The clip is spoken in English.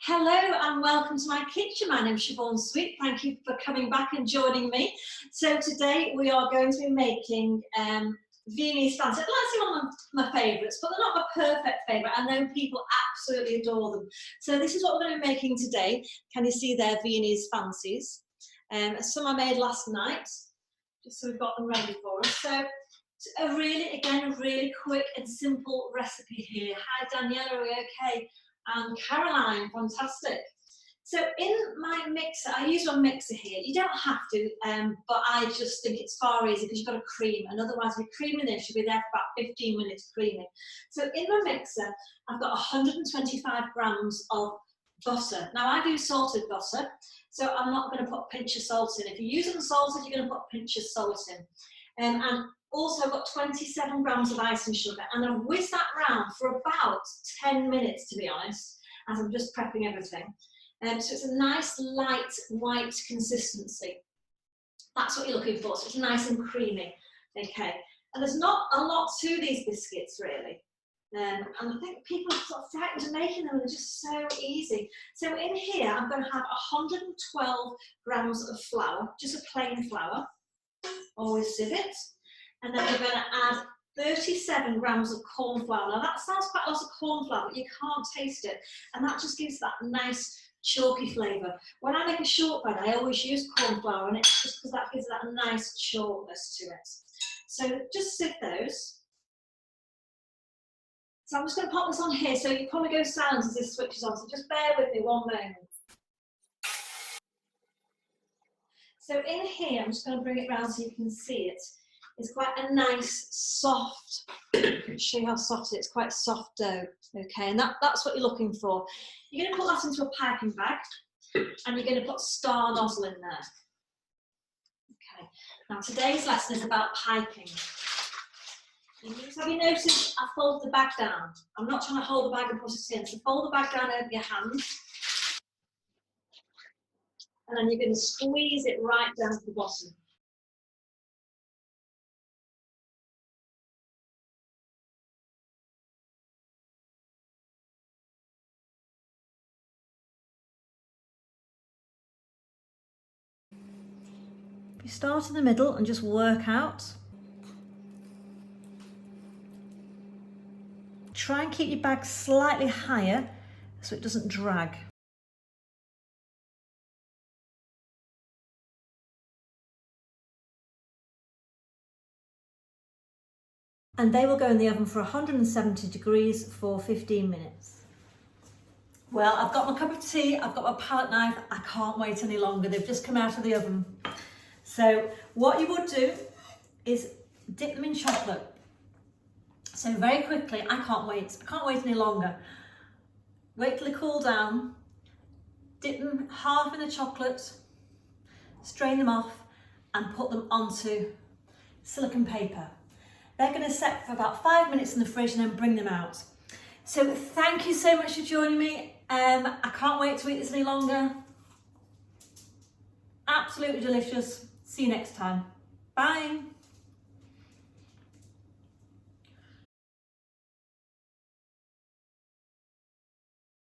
Hello and welcome to my kitchen. My name is Siobhan Sweet. Thank you for coming back and joining me. So today we are going to be making Viennese fancy. I'd like to say one of my favourites, but they're not my perfect favourite. I know people absolutely adore them. So this is what we're going to be making today. Can you see there, Viennese fancies? Some I made last night, just so we've got them ready for us. So a really quick and simple recipe here. Hi Danielle, are we okay? And Caroline, fantastic. So in my mixer, I use one mixer here. You don't have to, but I just think it's far easier because you've got to cream, and otherwise we're creaming this, you'll be there for about 15 minutes creaming. So in my mixer, I've got 125 grams of butter. Now I do salted butter, so I'm not going to put a pinch of salt in. If you're using salted, you're going to put a pinch of salt in. And also I've got 27 grams of icing sugar, and I've whisked that round for about 10 minutes, to be honest, as I'm just prepping everything. So it's a nice light white consistency. That's what you're looking for, so it's nice and creamy. Okay, and there's not a lot to these biscuits really. And I think people are sort of frightened of making them, they're just so easy. So in here I'm going to have 112 grams of flour, just a plain flour, always sieve it. And then we're going to add 37 grams of corn flour. Now that sounds quite a lot of corn flour, but you can't taste it. And that just gives that nice chalky flavour. When I make a shortbread, I always use corn flour, and it's just because that gives that nice chalkiness to it. So just sieve those. So I'm just going to pop this on here, so you probably go silent as this switches on, so just bear with me one moment. So in here, I'm just going to bring it round so you can see it. It's quite a nice, soft, I'll show you how soft it is, quite soft dough, okay, and that's what you're looking for. You're going to put that into a piping bag, and you're going to put star nozzle in there. Okay, now today's lesson is about piping. Have you noticed I fold the bag down? I'm not trying to hold the bag and put it in, so fold the bag down over your hand, and then you're going to squeeze it right down to the bottom. You start in the middle and just work out. Try and keep your bag slightly higher so it doesn't drag. And they will go in the oven for 170 degrees for 15 minutes. Well, I've got my cup of tea, I've got my palette knife, I can't wait any longer. They've just come out of the oven. So what you would do is dip them in chocolate. So very quickly, I can't wait any longer. Wait till they cool down, dip them half in the chocolate, strain them off and put them onto silicone paper. They're going to set for about 5 minutes in the fridge and then bring them out. So thank you so much for joining me. I can't wait to eat this any longer. Absolutely delicious. See you next time. Bye.